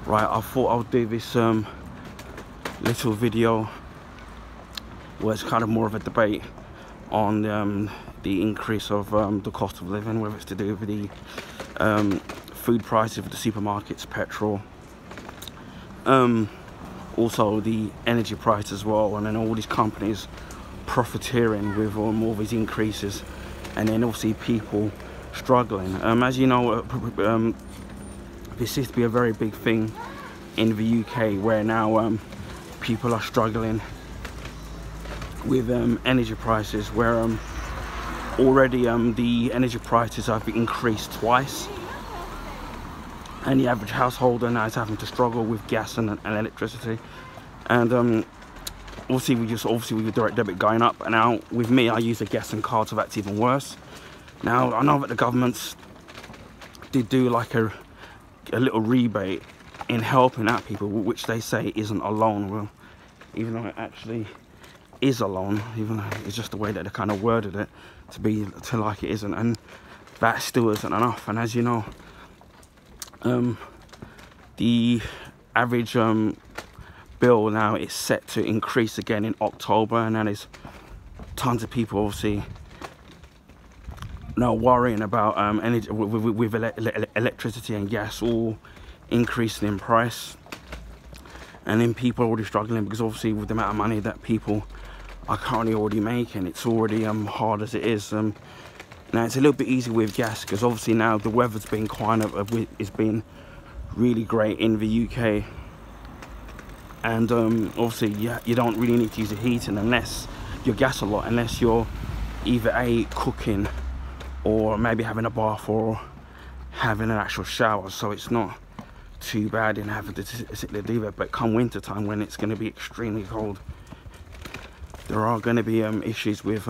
Right, I thought I'll do this little video where it's kind of more of a debate on the increase of the cost of living, whether it's to do with the food prices for the supermarkets, petrol, also the energy price as well, and then all these companies profiteering with all these increases, and then obviously people struggling. As you know, this seems to be a very big thing in the UK, where now people are struggling with energy prices, where already the energy prices have increased twice, and the average householder now is having to struggle with gas and electricity. And obviously with the direct debit going up, and now with me, I use a gas and card, so that's even worse. Now I know that the governments did do like a little rebate in helping out people, which they say isn't a loan. Well, even though it actually is a loan, even though it's just the way that they kind of worded it to like it isn't, and that still isn't enough. And as you know, the average bill now is set to increase again in October, and then there's tons of people obviously now worrying about energy with electricity and gas all increasing in price, and then people are already struggling because obviously with the amount of money that people are currently already making, it's already hard as it is. Now it's a little bit easy with gas because obviously now the weather's been it's been really great in the UK, and obviously you don't really need to use the heating unless your gas a lot, unless you're either cooking or maybe having a bath or having an actual shower, so it's not too bad in having to sit there do that. But come winter time, when it's going to be extremely cold, there are going to be issues with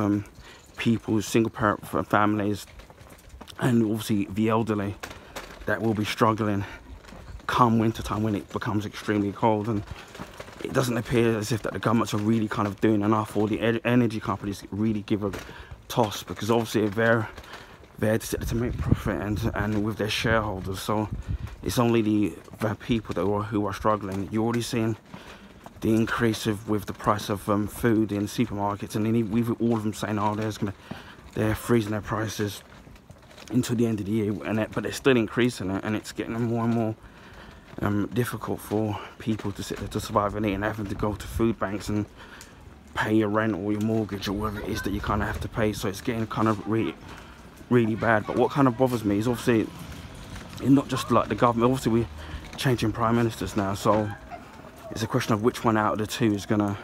people, single parent families, and obviously the elderly that will be struggling come winter time when it becomes extremely cold. And it doesn't appear as if that the governments are really kind of doing enough, or the energy companies really give a toss, because obviously they're there to make profit and with their shareholders. So it's only the people that who are struggling. You're already seeing the increase with the price of food in supermarkets, and then we've all of them saying, oh, they're freezing their prices until the end of the year, but they're still increasing it, and it's getting more and more difficult for people to sit there to survive and eat, and having to go to food banks and pay your rent or your mortgage or whatever it is that you kind of have to pay. So it's getting kind of really bad. But what kind of bothers me is obviously it's not just like the government. Obviously we're changing prime ministers now, so it's a question of which one out of the two is going to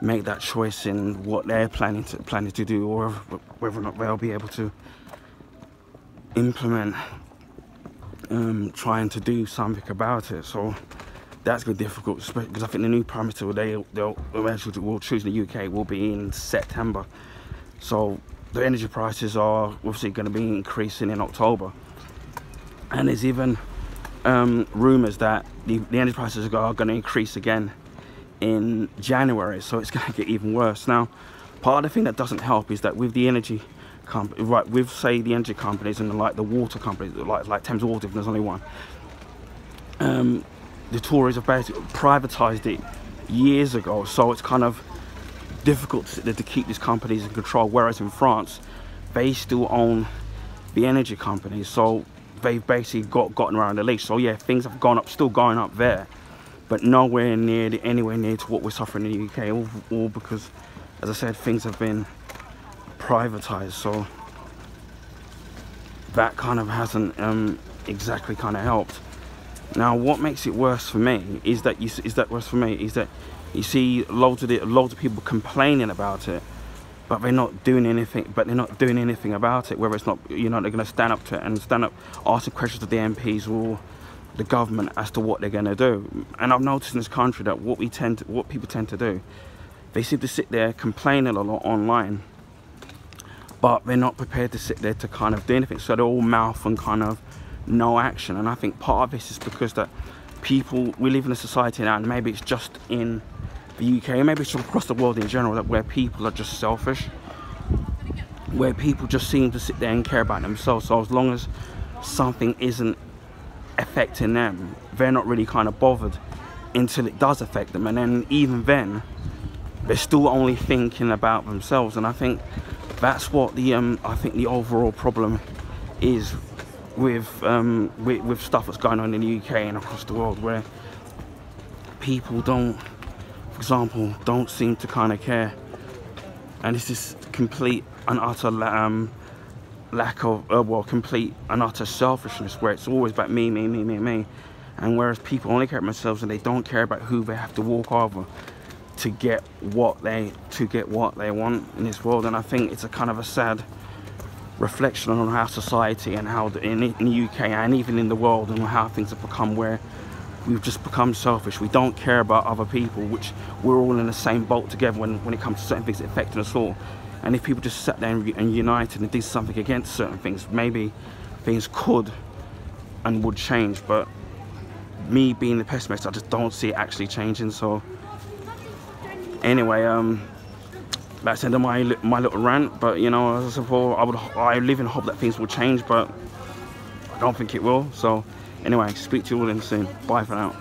make that choice in what they're planning to do, or whether or not they'll be able to implement trying to do something about it. So that's going to be difficult, because I think the new prime minister will choose in the UK will be in September. So the energy prices are obviously going to be increasing in October, and there's even rumours that the energy prices are going to increase again in January, so it's going to get even worse. Now, part of the thing that doesn't help is that with the energy company, right, with say the energy companies and like the water companies, like Thames Water, if there's only one, the Tories have basically privatised it years ago, so it's kind of difficult to keep these companies in control. Whereas in France, they still own the energy companies, so they've basically gotten around the leash. So yeah, things have gone up, still going up there, but nowhere anywhere near to what we're suffering in the UK, all because, as I said, things have been privatized. So that kind of hasn't exactly kind of helped. Now, what makes it worse for me is that you see loads of people complaining about it, but they're not doing anything. About it. Whether it's not, you know, they're going to stand up to it and asking questions to the MPs or the government as to what they're going to do. And I've noticed in this country that what people tend to do, they seem to sit there complaining a lot online, but they're not prepared to sit there to kind of do anything. So they're all mouth and kind of no action. And I think part of this is because that we live in a society now, and maybe it's just in the UK, maybe it's across the world in general, that where people are just selfish, where people just seem to sit there and care about themselves. So as long as something isn't affecting them, they're not really kind of bothered until it does affect them, and then even then they're still only thinking about themselves. And I think that's what the I think the overall problem is with stuff that's going on in the UK and across the world, where people don't, for example, don't seem to kind of care, and it's this complete and utter lack of well, complete and utter selfishness, where it's always about me, me, me, me, me. And whereas people only care about themselves, and they don't care about who they have to walk over to get what they want in this world. And I think it's a kind of a sad reflection on how society and how in the UK and even in the world, and how things have become, where we've just become selfish. We don't care about other people, which we're all in the same boat together when it comes to certain things affecting us all. And if people just sat there and united and did something against certain things, maybe things could and would change. But me being the pessimist, I just don't see it actually changing. So anyway, that's the end of my little rant. But you know, as I said before, I live in hope that things will change, but I don't think it will. So anyway, speak to you all in soon. Bye for now.